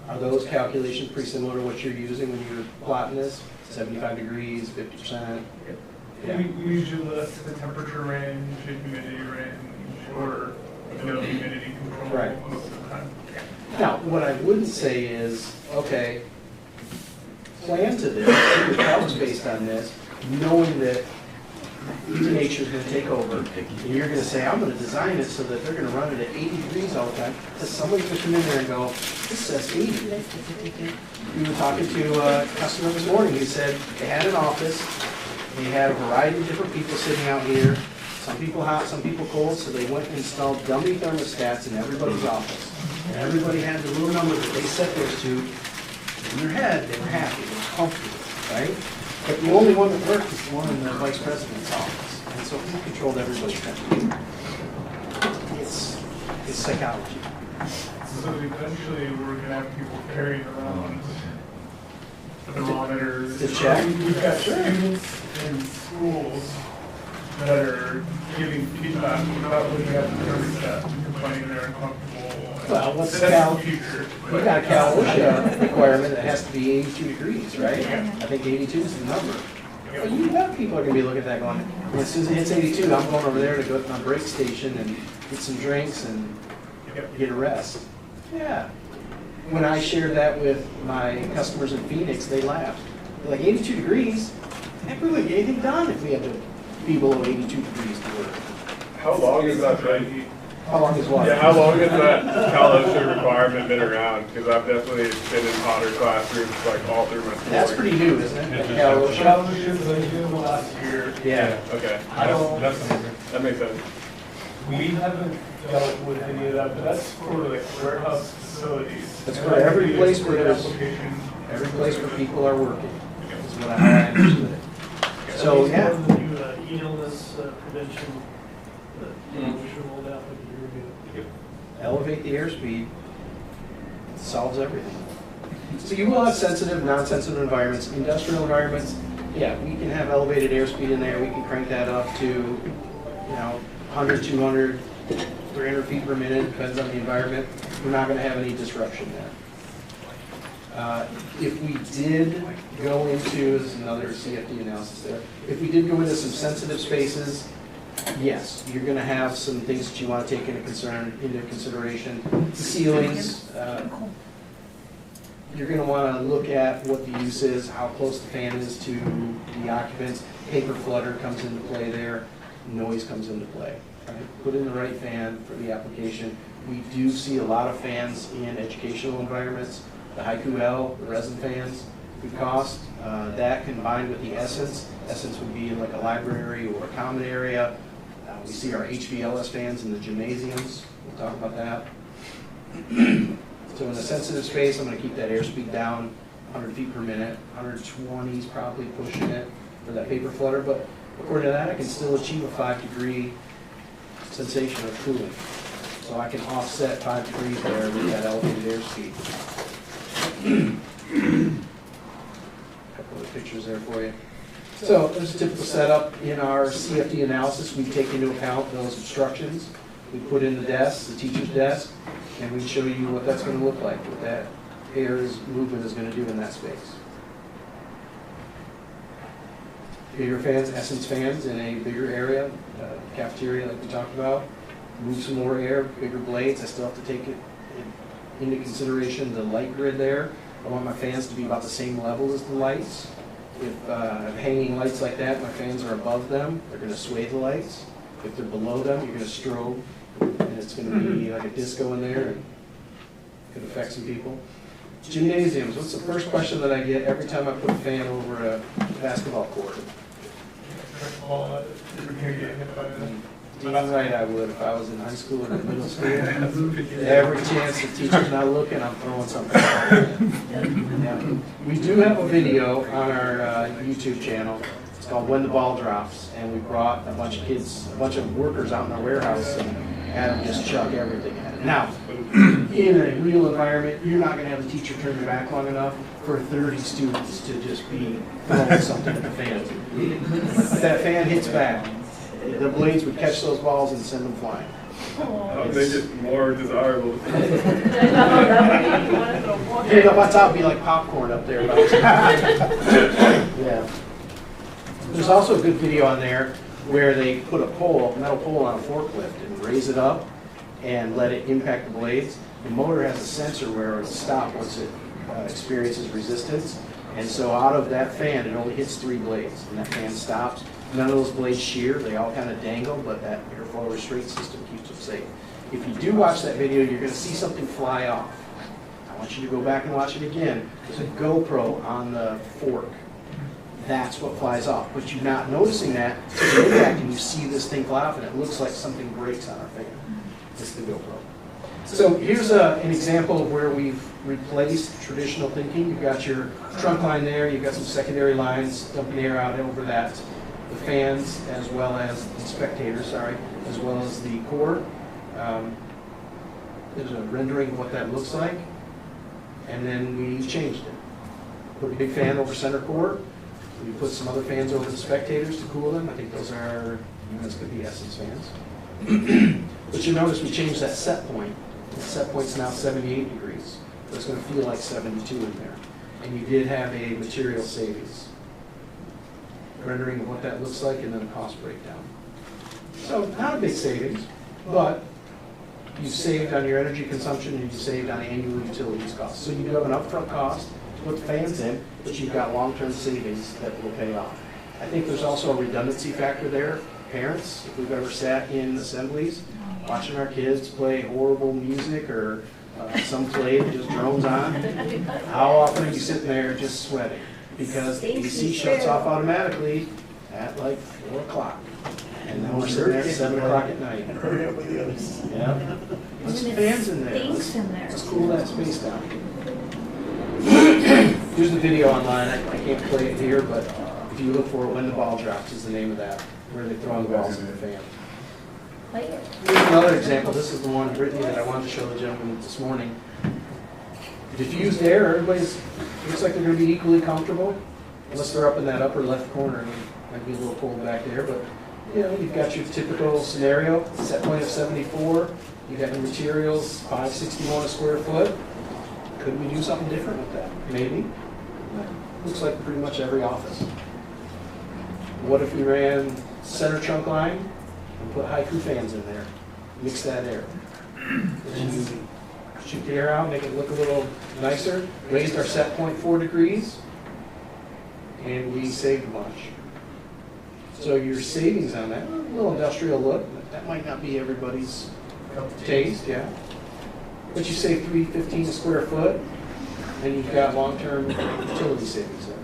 are those calculations pretty similar to what you're using when you're plotting this? 75 degrees, 50%? Yeah. We usually list the temperature range, the humidity range, or no humidity control Right. most of the time. Now, what I wouldn't say is, okay, plan to this, do your calcs based on this, knowing that nature's gonna take over. And you're gonna say, I'm gonna design it so that they're gonna run it at 80 degrees all the time. Because somebody's gonna come in there and go, this says 80. We were talking to a customer this morning, he said they had an office, they had a variety of different people sitting out here, some people hot, some people cold, so they went and installed dummy thermostats in everybody's office. And everybody had the little number that they set theirs to. In their head, they were happy, they were comfortable, right? But the only one that worked was the one in the vice president's office. And so he controlled everybody's temperature. It's psychology. So eventually, we're gonna have people carrying around thermometers. To check? We've got students in schools that are giving feedback without looking at the thermostat, complaining they're uncomfortable. Well, what's the That's Cal? the future. We got a Cal OSHA requirement that has to be 82 degrees, right? I think 82 is the number. Well, you have people are gonna be looking at that going, well, as soon as it hits 82, I'm going over there to go to my break station and get some drinks and get a rest. Yeah. When I shared that with my customers in Phoenix, they laughed. They're like, 82 degrees? Heck, we wouldn't get anything done if we had to be below 82 degrees to work. How long is that thing? How long is what? Yeah, how long has that Cal OSHA requirement been around? Because I've definitely been in hotter classrooms like all through my school. That's pretty new, isn't it? That Cal OSHA? Challenges I did last year. Yeah. Okay, I don't, that makes sense. we haven't dealt with any of that, but that's for like warehouse facilities. That's for every place where Great there's- application. Every place where people are working, is what I understood it. So, yeah, The new e-illness prevention that was rolled out like a year ago. elevate the airspeed, solves everything. So you will have sensitive, non-sensitive environments, industrial environments, yeah, we can have elevated airspeed in there, we can crank that up to, 100, 200, 300 feet per minute, depends on the environment. We're not gonna have any disruption there. If we did go into, this is another CFD analysis there, if we did go into some sensitive spaces, yes, you're gonna have some things that you wanna take into consideration. Ceilings, you're gonna wanna look at what the use is, how close the fan is to the occupants. Paper flutter comes into play there, noise comes into play. Right? Put in the right fan for the application. We do see a lot of fans in educational environments. The Haiku L, the resin fans, good cost. That combined with the Essence would be in like a library or a common area. We see our HVLS fans in the gymnasiums, we'll talk about that. So in a sensitive space, I'm gonna keep that airspeed down, 100 feet per minute, 120 is probably pushing it for that paper flutter, but according to that, I can still achieve a 5-degree sensation of cooling. So I can offset 5 degrees there with that elevated airspeed. Couple of pictures there for you. So there's a typical setup in our CFD analysis. We take into account those obstructions. We put in the desk, the teacher's desk, and we show you what that's going to look like, what that air's movement is going to do in that space. Bigger fans, Essence fans in a bigger area, cafeteria like we talked about. Move some more air, bigger blades. I still have to take it into consideration the light grid there. I want my fans to be about the same level as the lights. If I'm hanging lights like that, my fans are above them, they're going to sway the lights. If they're below them, you're going to strobe, and it's going to be like a disco in there, and could affect some people. Gymnasiums, what's the first question that I get every time I put a fan over a basketball court? Damn right I would if I was in high school or in middle school. Every chance the teacher's not looking, I'm throwing something. Yeah. We do have a video on our YouTube channel. It's called When the Ball Drops, and we brought a bunch of kids, a bunch of workers out in our warehouse and had them just chuck everything at it. Now, in a real environment, you're not going to have the teacher turn their back long enough for 30 students to just be throwing something at the fan. If that fan hits back, the blades would catch those balls and send them flying. I'll make it more desirable. Hey, up on top would be like popcorn up there. Yeah. There's also a good video on there where they put a metal pole on a forklift and raise it up and let it impact the blades. The motor has a sensor where it'll stop once it experiences resistance. And so out of that fan, it only hits 3 blades, and that fan stops. None of those blades shear, they all kind of dangle, but that airflow restraint system keeps them safe. If you do watch that video, you're going to see something fly off. I want you to go back and watch it again. There's a GoPro on the fork. That's what flies off. But you're not noticing that until you go back and you see this thing fly off, and it looks like something breaks on our fan. It's the GoPro. So here's an example of where we've replaced traditional thinking. You've got your trunk line there, you've got some secondary lines dumping air out over that, the fans as well as the spectators, as well as the core. There's a rendering of what that looks like, and then we changed it. Put a big fan over center core. We put some other fans over the spectators to cool them. I think those are, those could be Essence fans. But you notice we changed that set point. The set point's now 78 degrees. So it's going to feel like 72 in there. And you did have a material savings. Rendering of what that looks like, and then a cost breakdown. So not a big savings, but you saved on your energy consumption and you saved on annual utilities costs. So you do have an upfront cost to put the fans in, but you've got long-term savings that will pay off. I think there's also a redundancy factor there. Parents, if we've ever sat in assemblies watching our kids play horrible music or some play that just drones on, how often are you sitting there just sweating? Because the AC shuts off automatically at like 4 o'clock. And then we're sitting there at 7 o'clock at night. Yeah. There's fans in there. Let's cool that space down. Here's the video online. I can't play it here, but if you look for it, When the Ball Drops is the name of that, where they throw the balls in the fan. Here's another example. This is the one, Brittany, that I wanted to show the gentleman this morning. Diffused air, everybody's, looks like they're going to be equally comfortable, unless they're up in that upper left corner. And might be a little cold back there, but you know, you've got your typical scenario, set point of 74. You got the materials, $561 a square foot. Could we do something different with that? Maybe. Looks like pretty much every office. What if we ran center trunk line and put Haiku fans in there? Mix that air. Shoot the air out, make it look a little nicer. Raised our set point 4 degrees, and we saved a bunch. So your savings on that, a little industrial look, that might not be everybody's taste, yeah. But you save $3.15 a square foot, and you've got long-term utility savings there.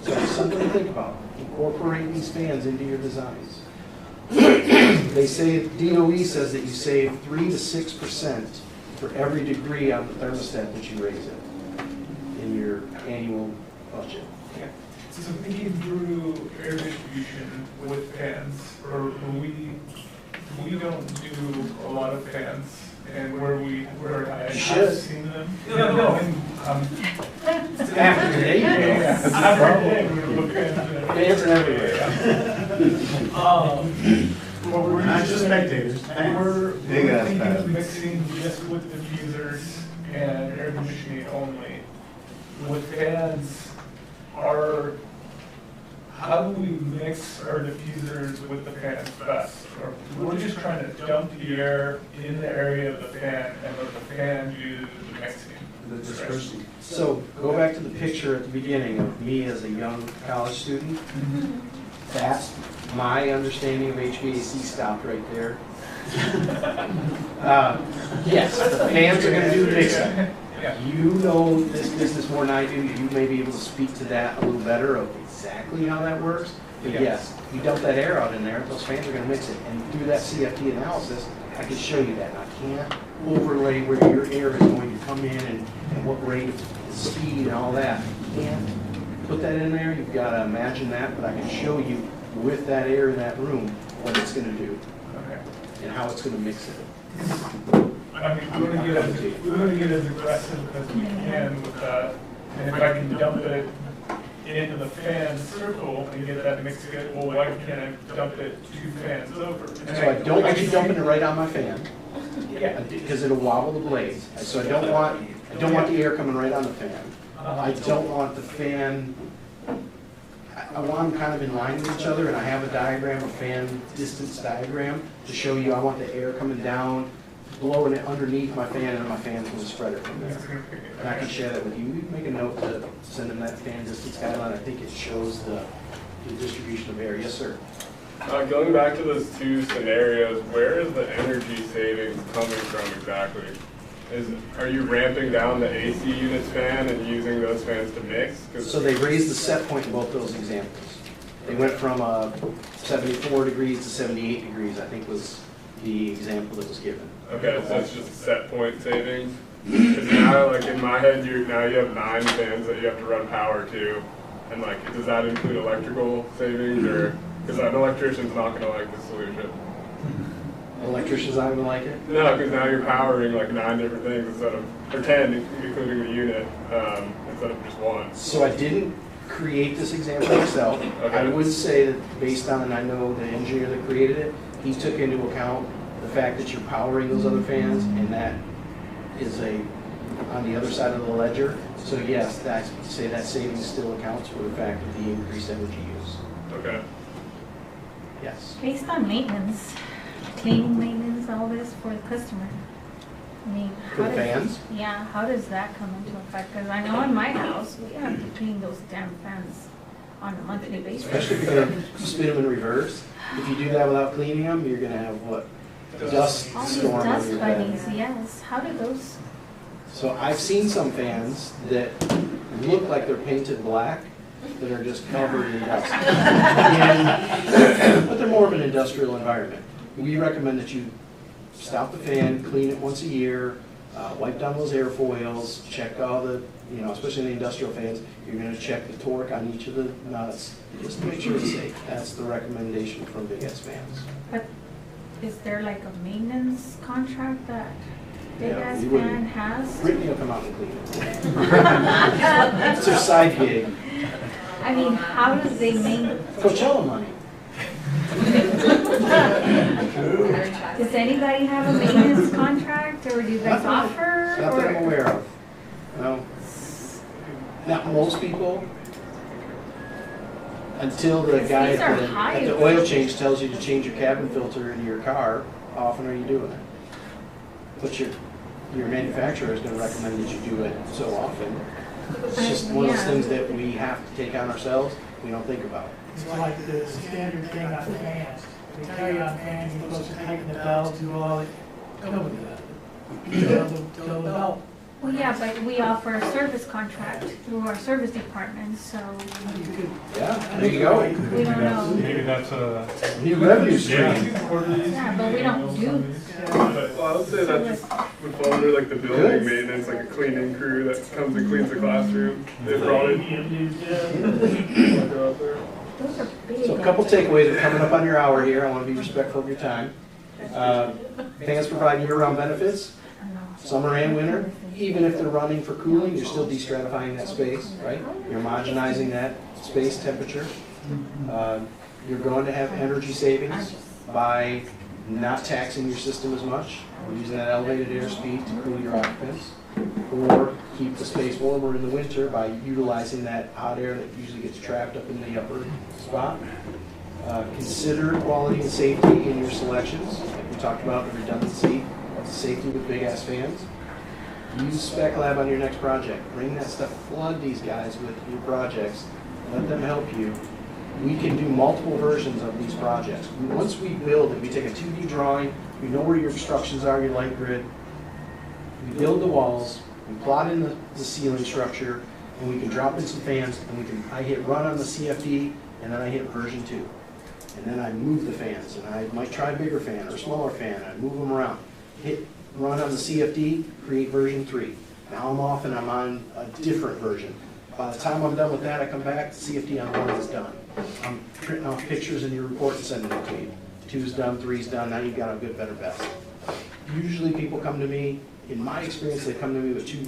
So it's something to think about. Incorporate these fans into your designs. They say, DOE says that you save 3 to 6% for every degree on the thermostat that you raise it in your annual budget. So thinking through air distribution with fans, or we don't do a lot of fans, and where I have seen them. No. After today, After today, we were looking at fans everywhere. Well, we're Not just spectators. We're Big ass thinking of fans. mixing just with diffusers and air conditioning only. With fans, how do we mix our diffusers with the fans best? Or we're just trying to dump the air in the area of the fan and let the fan do the mixing. The dispersing. So go back to the picture at the beginning of me as a young college student. That's my understanding of HVAC stopped right there. Yes, the fans are going to do the mixing. Yeah. You know this business more than I do, you may be able to speak to that a little better of exactly how that works. But yes, you dump that air out in there, those fans are gonna mix it, and through that CFD analysis, I can show you that. And I can't overlay where your air is going to come in and what rate of speed and all that. You can't put that in there, you've gotta imagine that, but I can show you with that air in that room, what it's gonna do Okay. and how it's gonna mix it. I mean, we're gonna get as aggressive as we can with that. And if I can dump it into the fan circle and get that mix together, well, why can't I dump it 2 fans over? So I don't want you dumping it right on my fan, Yeah. because it'll wobble the blades. So I don't want the air coming right on the fan. I don't want the fan, I want them kind of in line with each other, and I have a diagram, a fan distance diagram, to show you I want the air coming down, blowing it underneath my fan, and my fan's gonna spread it from there. And I can share that with you. You can make a note to send them that fan distance guideline. I think it shows the distribution of air. Yes, sir. Going back to those 2 scenarios, where is the energy savings coming from exactly? Are you ramping down the AC units fan and using those fans to mix? 'Cause So they raised the set point in both those examples. They went from 74 degrees to 78 degrees, I think was the example that was given. Okay, so it's just set point savings? Because now, like in my head, now you have 9 fans that you have to run power to, and like, does that include electrical savings, or, because an electrician's not gonna like the solution? Electricians aren't gonna like it? No, because now you're powering like 9 different things instead of, or 10, including the unit, instead of just 1. So I didn't create this example myself. Okay. I would say that based on, and I know the engineer that created it, he took into account the fact that you're powering those other fans, and that is on the other side of the ledger. So yes, say that savings still accounts for the fact of the increased energy use. Okay. Yes. Based on maintenance, cleaning maintenance, all this for the customer. I mean, For how the does- fans? Yeah, how does that come into effect? Because I know in my house, we have to clean those damn fans on a monthly basis. Especially if you're gonna spin them in reverse. If you do that without cleaning them, you're gonna have what? Dust All these storm on dust your fan. bunnies, yes. How do those, So I've seen some fans that look like they're painted black, that are just covered in dust. But they're more of an industrial environment. We recommend that you stop the fan, clean it once a year, wipe down those airfoils, check all the, especially in the industrial fans, you're gonna check the torque on each of the nuts, just to make sure it's safe. That's the recommendation from Big S Fans. but is there like a maintenance contract that Big Yeah, Ass we wouldn't- Fan has? Brittany will come out and clean it. It's her side gig. I mean, how does they maintain? Coachella money. Does anybody have a maintenance contract, or do you guys offer? Not that I'm or- aware of. No. Not most people. Until the Because guy these are at the oil change tells you to change your cabin filter in your car, how often are you doing it? But your manufacturer is gonna recommend that you do it so often. It's just one of those Yeah. things that we have to take on ourselves, we don't think about. It's like the standard thing on fans. They tell you on fans, you're supposed to tighten the belt, do all that. Nobody does it. Tell the belt. Well, yeah, but we offer a service contract through our service department, so You could- Yeah, there you go. we don't know. Maybe that's a. New revenue stream. Yeah, but we don't do. Well, I would say that just would fall under like the building maintenance, like a cleaning crew that comes and cleans the classroom. They brought in. Those are big. So a couple takeaways are coming up on your hour here. I want to be respectful of your time. Fans provide year-round benefits, summer and winter. Even if they're running for cooling, you're still destratifying that space, right? You're homogenizing that space temperature. You're going to have energy savings by not taxing your system as much, using that elevated airspeed to cool your occupants, or keep the space warmer in the winter by utilizing that hot air that usually gets trapped up in the upper spot. Consider quality and safety in your selections. Like we talked about, the redundancy of the safety with Big Ass Fans. Use Spec Lab on your next project. Bring that stuff, flood these guys with your projects. Let them help you. We can do multiple versions of these projects. Once we build it, we take a 2D drawing, we know where your obstructions are, your light grid. We build the walls, We plot in the ceiling structure, and we can drop in some fans, and I hit run on the CFD, and then I hit version 2. And then I move the fans, and I might try a bigger fan or a smaller fan, I move them around. Hit run on the CFD, create version 3. Now I'm off and I'm on a different version. By the time I'm done with that, I come back, the CFD on 1 is done. I'm printing off pictures in your report and sending it to you. 2's done, 3's done, now you've got a good, better, best. Usually people come to me, in my experience, they come to me with too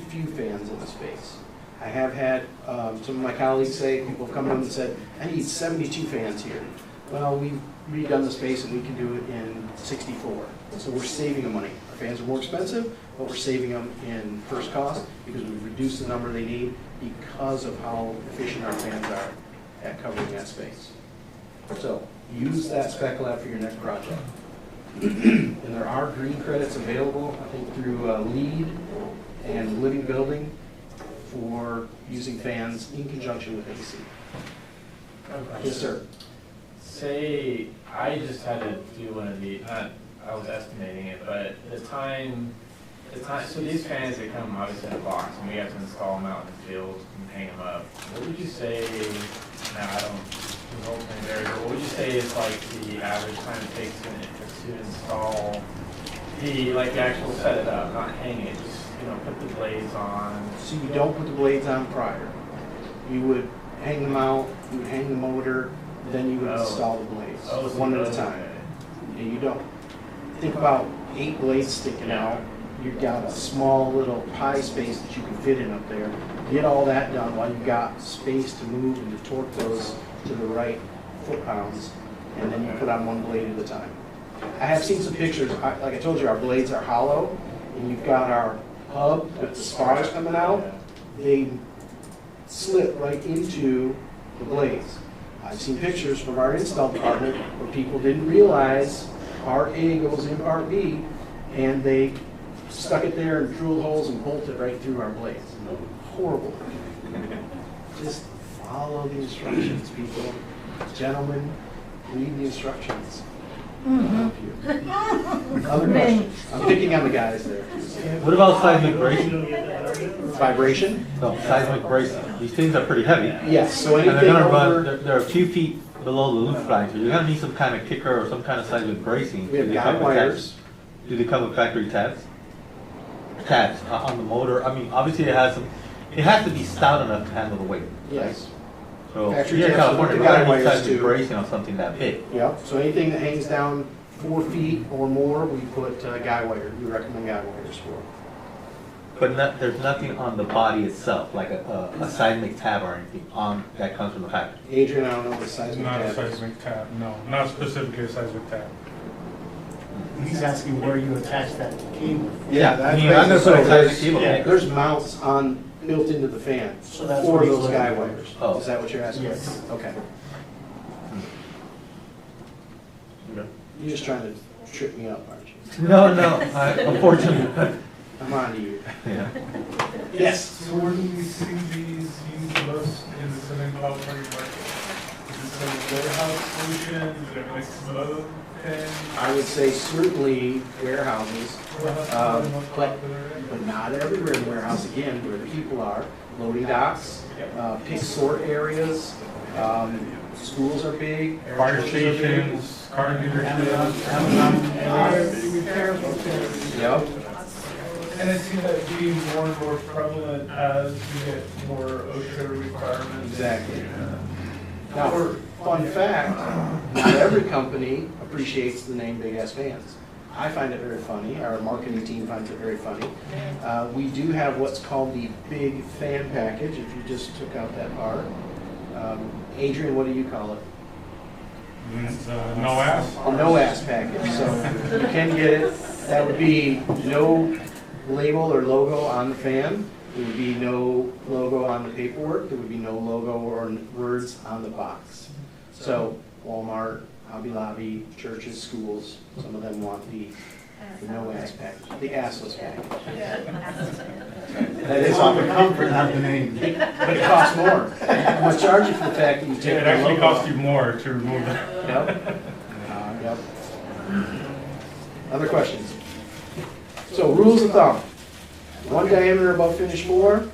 few fans in the space. I have had some of my colleagues say, people have come to them and said, I need 72 fans here. Well, we've redone the space and we can do it in 64. So we're saving them money. Our fans are more expensive, but we're saving them in first cost because we've reduced the number they need because of how efficient our fans are at covering that space. So use that spec lab for your next project. And there are green credits available, I think, through LEED and Living Building for using fans in conjunction with AC. Yes, sir. Say I just had to do one of the, I was estimating it, but the time, so these fans, they come obviously in a box, and we have to install them out in the field and hang them up. What would you say, now I don't, the whole thing there, but what would you say is like the average time it takes to install the actual set it up, not hang it, just, put the blades on? So you don't put the blades on prior. You would hang them out, you would hang the motor, then you would install the blades, one at a time. And you don't. Think about 8 blades sticking out. You've got a small little pie space that you can fit in up there. Get all that done while you've got space to move and to torque those to the right foot-pounds, and then you put on 1 blade at a time. I have seen some pictures. Like I told you, our blades are hollow, and you've got our hub with the spars coming out. They slip right into the blades. I've seen pictures from our install department where people didn't realize part A goes in part B, and they stuck it there and drilled holes and bolted right through our blades. Horrible. Just follow the instructions, people. Gentlemen, read the instructions. Other questions? I'm picking on the guys there. What about seismic bracing? Vibration? No, seismic bracing. These things are pretty heavy. Yes, so And anything they're gonna over... run, they're a few feet below the loop line, so you're gonna need some kind of kicker or some kind of seismic bracing. We have Do they guide come with wires. Do they come with factory tabs? Tabs on the motor. I mean, obviously it has to be stout enough to handle the weight. Yes. So Factory here in tabs with California, the we're guide gonna need wires seismic too. bracing on something that big. Yep, so anything that hangs down 4 feet or more, we put guy wire. We recommend guy wires for. But there's nothing on the body itself, like a seismic tab or anything that comes from the factory. Adrian, I don't know what the seismic Not a tab is. seismic tab, no, not specifically a seismic tab. He's asking where you attach that cable. Yeah, that's I'm gonna basically, put a so seismic cable. there's mounts built into the fan So that's for what he's those looking guy for. wires. Oh. Is that what you're asking? Yes. Okay. Okay. You're just trying to trip me up, aren't you? No, unfortunately. I'm on to you. Yeah. Yes. So where do we see these used most in the Southern California market? Is it a warehouse solution? Is it a mix of both things? I would say certainly warehouses, but not everywhere in warehouse, again, where the people are. Loading docks, pick sort areas, schools are big. Fire stations, car dealerships. Yep. And I see that being more and more prevalent as we get more OSHA requirements. Exactly. Now, fun fact, not every company appreciates the name Big Ass Fans. I find it very funny, our marketing team finds it very funny. We do have what's called the Big Fan Package, if you just took out that part. Adrian, what do you call it? No ass. A no-ass package, so you can get it. That would be no label or logo on the fan. There would be no logo on the paperwork. There would be no logo or words on the box. So Walmart, Hobby Lobby, churches, schools, some of them want the no-ass package, the assless package. That is It's on the comfort, not the name. but it costs more. I'm gonna charge you for the fact that you take It the actually logo costs off. you more to remove that. Yep. Yep. Other questions? So rules of thumb. One diameter above finish floor.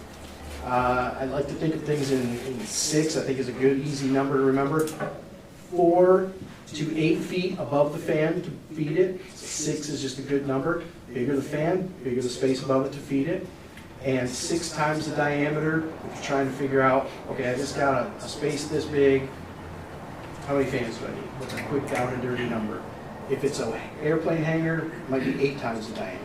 I like to think of things in 6, I think is a good, easy number to remember. 4 to 8 feet above the fan to feed it. 6 is just a good number. Bigger the fan, bigger the space above it to feed it. And 6 times the diameter, if you're trying to figure out, okay, I just got a space this big, how many fans do I need? What's a quick down and dirty number? If it's an airplane hangar, it might be 8 times the diameter.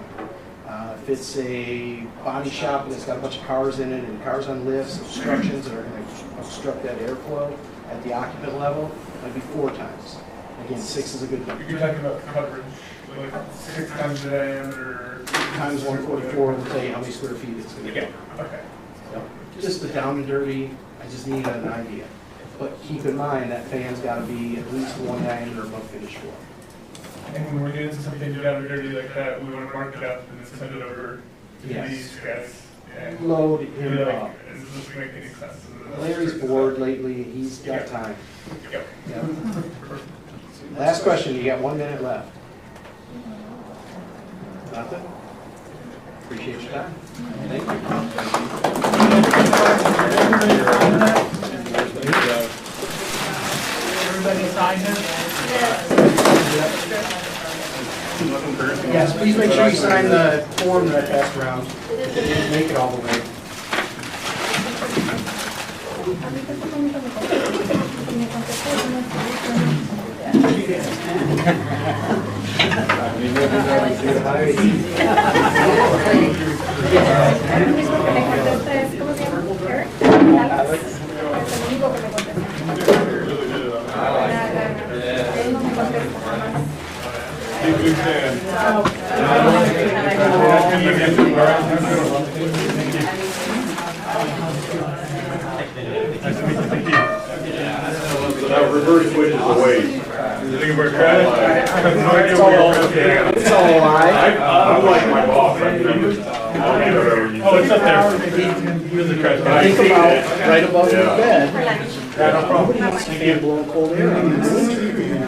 If it's a body shop and it's got a bunch of cars in it and cars on lifts, obstructions that are going to obstruct that airflow at the occupant level, it might be 4 times. Again, 6 is a good number. You're talking about coverage, like 6 times the diameter. Times 144 will tell you how many square feet it's going to be. Okay. Yep. Just the down and dirty, I just need an idea. But keep in mind, that fan's got to be at least 1 diameter above finish floor. And when we're doing something down and dirty like that, we want to mark it up and then send it over to Yes. these guys. And Load him be like, up. is this making sense? Larry's bored lately, he's got time. Yep. Yep. Last question, you got 1 minute left. Nothing? Appreciate your time. Thank Everybody sign this? Yes, please make sure you sign the form that I passed around. Make it all the way. Big fan. That reverse switch is a waste. You think we're trying? It's all a lie. I'm like my boss. Oh, it's up there. Think about right above your bed. Nobody wants to fan blowing cold air on this.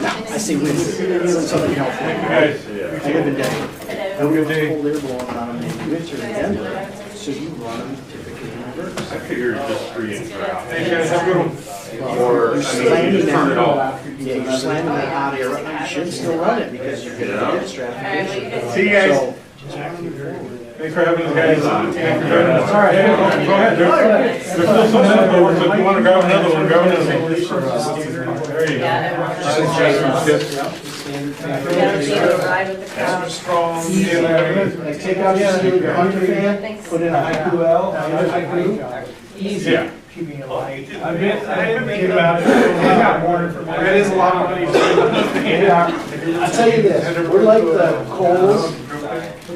I say winter, Southern California. I live in Denver. Nobody wants cold air blowing on them in winter in Denver, so you run them typically in reverse. I figured just 3 inch draft. Hey, guys, have a good one. Or, You're I slamming mean, turn it that, off. yeah, you're slamming that hot air, you should still run it because you're gonna get stratification. See you guys. So, just run them forward. Thanks for having us, guys. Thanks for joining us. All right, go ahead. There's still some other ones. If you want to grab another one, grab another one. There you go. Standard Strong. Easy. Like take out your hunter fan, put in a haiku L, haiku. Easy. Yeah. Keeping it light. I haven't thinking about it. I got more information. That is a lot of money. I tell you this, we're like the Kohl's,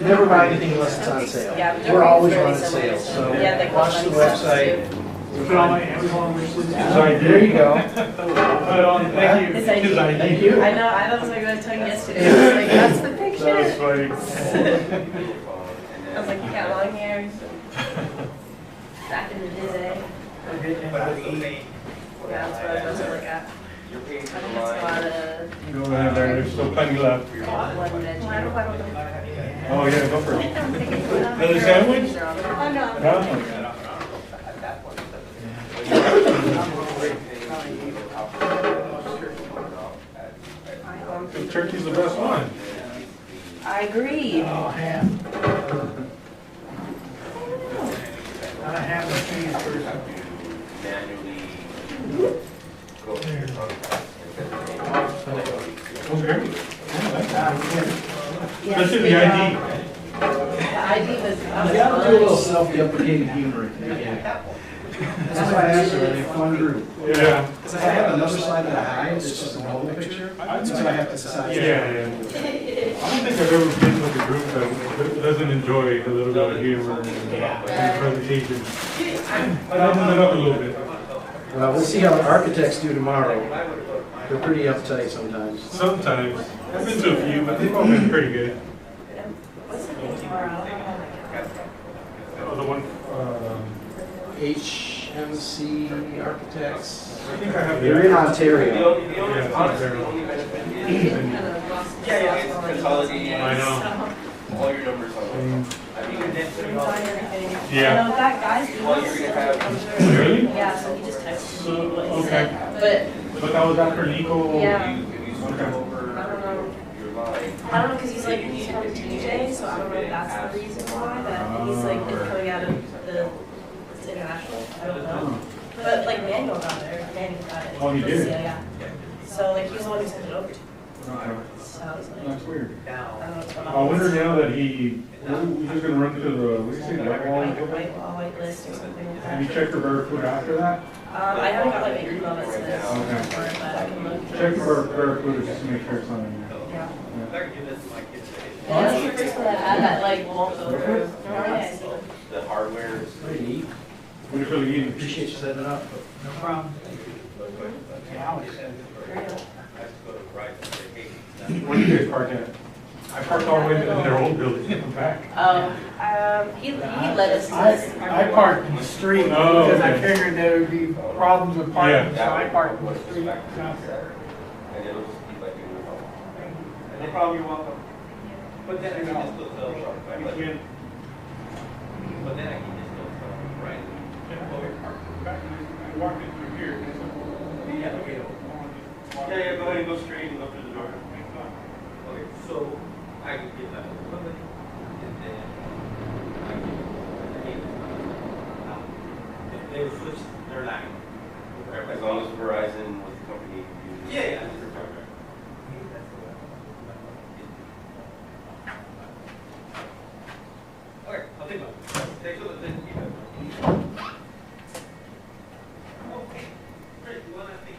never buy anything unless it's on sale. Yeah, We're always running sales, so Yeah, they watch the website. Put on my Amazon wish list. There you go. Put on, thank you. Thank you. I know, I was like, I was telling you yesterday, I was like, that's the picture. That was funny. I was like, you got long hair. Back in the day. Yeah, that's what I was like at. I think it's a lot of Go ahead, there's still plenty left. one veggie. Oh, yeah, go for it. Another sandwich? No? The turkey's the best one. I agree. Oh, ham. Not a ham and cheese person. Okay. Yes, This is the ID. The ID was. You gotta do a little self-deprecating humor at the beginning. That's why I asked her, are they a fun group? Yeah. Because I have another slide that I hide, it's just a mobile picture, so I have to decide. Yeah. I don't think I've ever been with a group that doesn't enjoy a little bit of humor and presentation. But I'll move it up a little bit. Well, we'll see how the architects do tomorrow. They're pretty uptight sometimes. Sometimes. I've been to a few, but they've all been pretty good. What's the name tomorrow? Oh, the one, HMC Architects. I think I have. They're in Ontario. I know. All your numbers on. Sign everything. Yeah. I know that guy's email. Really? Yeah, so he just texted me what he Okay. said. But that was after Nico? Yeah. Okay. I don't know. I don't know, because he's from TJ, so I don't know if that's the reason why, that he's like coming out of it's international, I don't know. But like Manuel got there, Manny got it. Oh, he did? Yeah. So like he's the one who sent it over to me. So I was like, That's weird. I don't know what's going on. I wonder now that we're just gonna run to the, what do you say, the white wall? White list or something like that. Have you checked for Barracuda after that? I haven't got like an email that says, Okay. but I can look. Check for Barracuda just to make sure it's not in there. Yeah. Yeah. That's the first one I had that like won't go through. Yeah. The hardware is pretty neat. What if really needed? Appreciate you setting it up. No problem. Where do you guys park at? I parked all the way in their old building in the back. He let us. I parked in the street Oh, because I okay. figured there would be problems with parking, Yeah. so I parked in the street. And it'll just keep like doing No problem, you're welcome. But then I can just go tell, right? You can. But then I can just go tell, right? I walked in through here. Yeah, okay. Yeah, go ahead and go straight and go through the door. Okay, so I can get that equipment and then I can, if they switch their line. As long as Verizon was the company. Yeah, yeah. Okay, I'll take one. Take a look, then you have. Okay. Great, you wanna think?